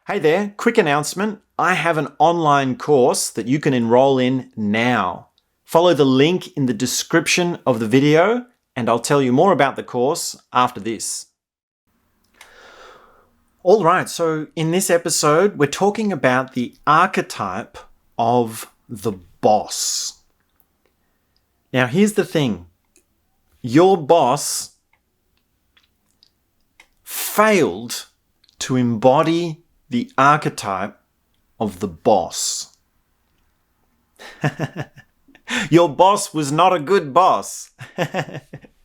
Hey there, quick announcement. I have an online course that you can enroll in now. Follow the link in the description of the video and I'll tell you more about the course after this. All right, so in this episode, we're talking about the archetype of the boss. Now, here's the thing. Your boss failed to embody the archetype of the boss. Your boss was not a good boss.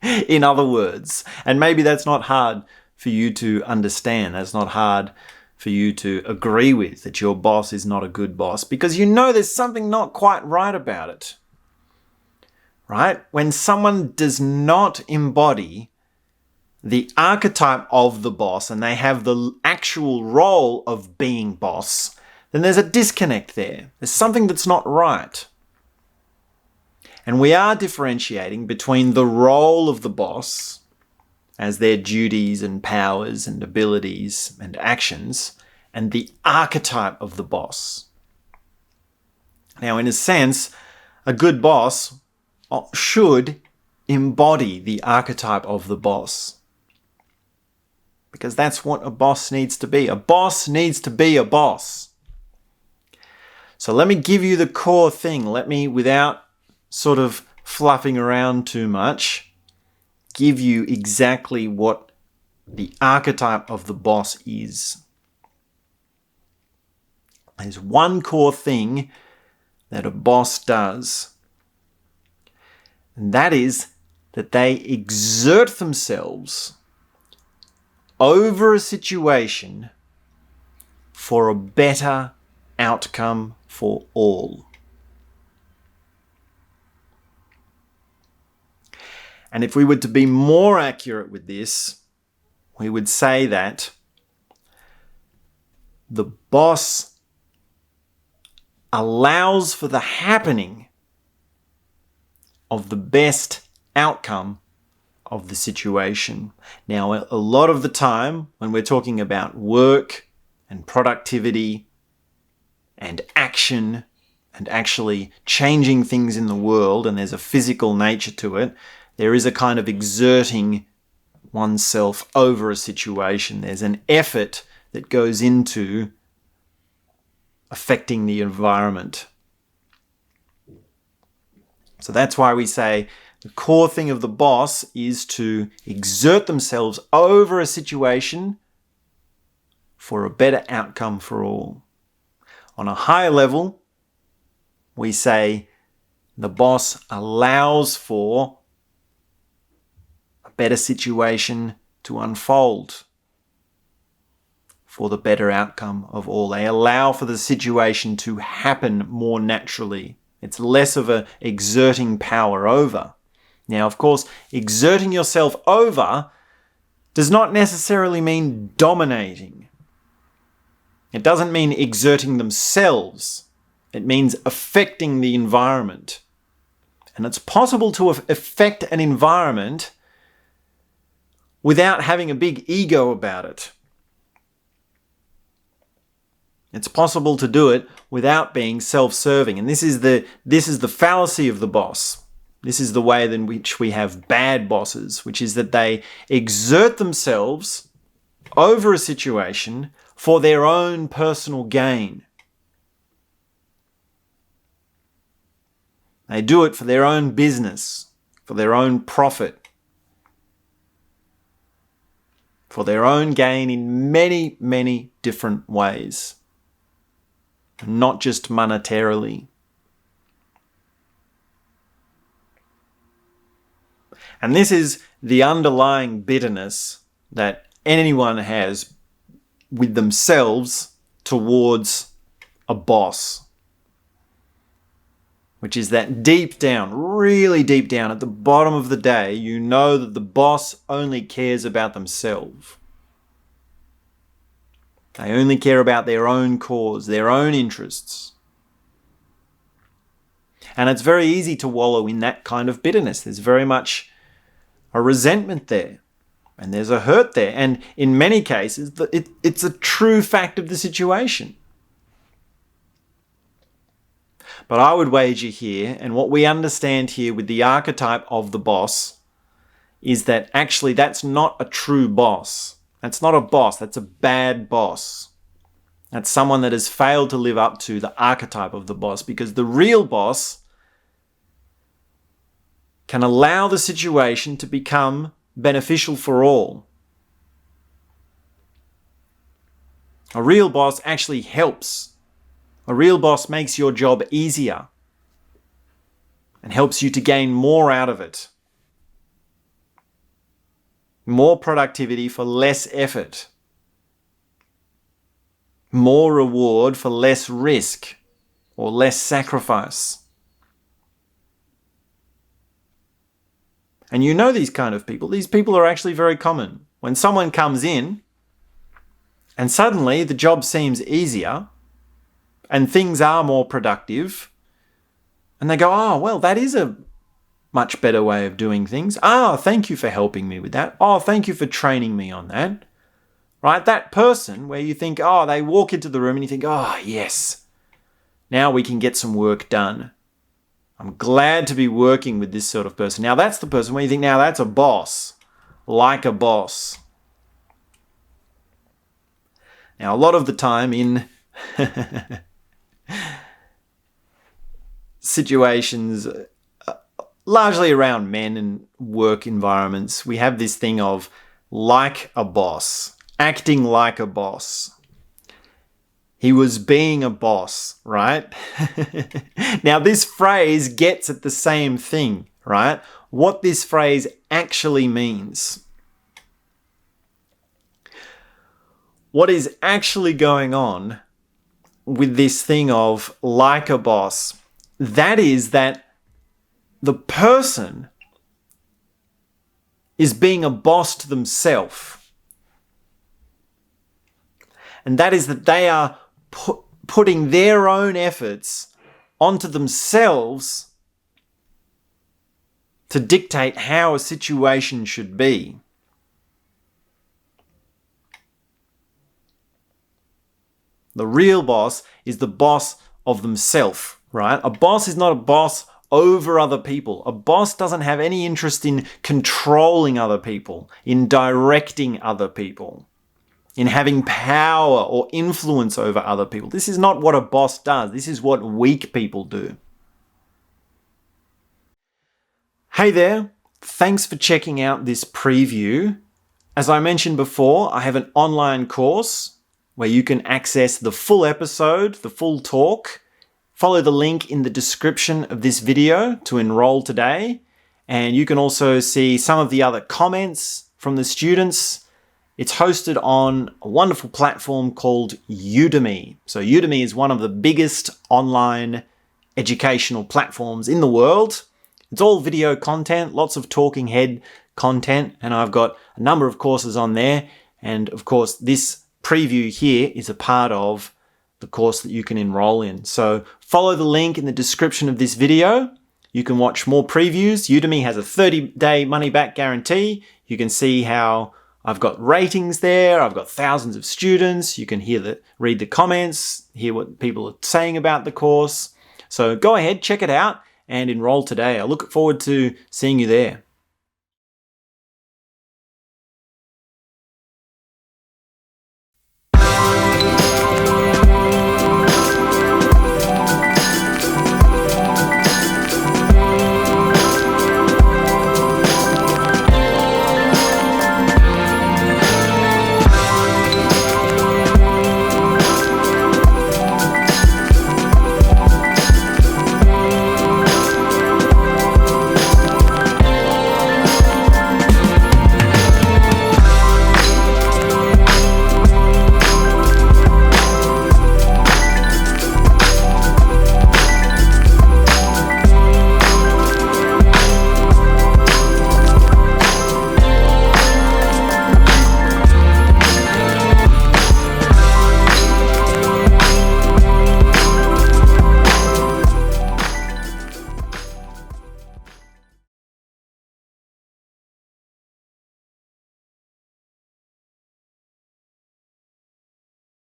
In other words, and maybe that's not hard for you to understand. That's not hard for you to agree with, that your boss is not a good boss, because you know there's something not quite right about it. Right? When someone does not embody the archetype of the boss and they have the actual role of being boss, then there's a disconnect there. There's something that's not right. And we are differentiating between the role of the boss as their duties and powers and abilities and actions and the archetype of the boss. Now, in a sense, a good boss should embody the archetype of the boss. Because that's what a boss needs to be. A boss needs to be a boss. So let me give you the core thing. Let me, without sort of fluffing around too much, give you exactly what the archetype of the boss is. There's one core thing that a boss does. And that is that they exert themselves over a situation for a better outcome for all. And if we were to be more accurate with this, we would say that the boss allows for the happening of the best outcome of the situation. Now, a lot of the time when we're talking about work and productivity and action and actually changing things in the world, and there's a physical nature to it, there is a kind of exerting oneself over a situation. There's an effort that goes into affecting the environment. So that's why we say the core thing of the boss is to exert themselves over a situation for a better outcome for all. On a higher level, we say the boss allows for a better situation to unfold for the better outcome of all. They allow for the situation to happen more naturally. It's less of an exerting power over. Now, of course, exerting yourself over does not necessarily mean dominating. It doesn't mean exerting themselves. It means affecting the environment. And it's possible to affect an environment without having a big ego about it. It's possible to do it without being self-serving. And this is the fallacy of the boss. This is the way in which we have bad bosses, which is that they exert themselves over a situation for their own personal gain. They do it for their own business, for their own profit, for their own gain in many, many different ways, not just monetarily. And this is the underlying bitterness that anyone has with themselves towards a boss. Which is that deep down, really deep down, at the bottom of the day, you know that the boss only cares about themselves. They only care about their own cause, their own interests. And it's very easy to wallow in that kind of bitterness. There's very much a resentment there. And there's a hurt there. And in many cases, it's a true fact of the situation. But I would wager here, and what we understand here with the archetype of the boss, is that actually that's not a true boss. That's not a boss. That's a bad boss. That's someone that has failed to live up to the archetype of the boss, because the real boss can allow the situation to become beneficial for all. A real boss actually helps. A real boss makes your job easier and helps you to gain more out of it. More productivity for less effort. More reward for less risk or less sacrifice. And you know these kind of people. These people are actually very common. When someone comes in and suddenly the job seems easier and things are more productive, and they go, oh, well, that is a much better way of doing things. Oh, thank you for helping me with that. Oh, thank you for training me on that. Right? That person where you think, oh, they walk into the room and you think, oh, yes, now we can get some work done. I'm glad to be working with this sort of person. Now that's the person where you think, now that's a boss, like a boss. Now a lot of the time in situations, largely around men and work environments, we have this thing of like a boss, acting like a boss. He was being a boss, right? Now, this phrase gets at the same thing, right? What this phrase actually means. What is actually going on with this thing of like a boss, that is that the person is being a boss to themselves. And that is that they are putting their own efforts onto themselves to dictate how a situation should be. The real boss is the boss of themselves, right? A boss is not a boss over other people. A boss doesn't have any interest in controlling other people, in directing other people, in having power or influence over other people. This is not what a boss does. This is what weak people do. Hey there. Thanks for checking out this preview. As I mentioned before, I have an online course where you can access the full episode, the full talk. Follow the link in the description of this video to enroll today. And you can also see some of the other comments from the students. It's hosted on a wonderful platform called Udemy. So Udemy is one of the biggest online educational platforms in the world. It's all video content, lots of talking head content, and I've got a number of courses on there. And of course, this preview here is a part of the course that you can enroll in. So follow the link in the description of this video. You can watch more previews. Udemy has a 30-day money-back guarantee. You can see how I've got ratings there. I've got thousands of students. You can read the comments, hear what people are saying about the course. So go ahead, check it out and enroll today. I look forward to seeing you there.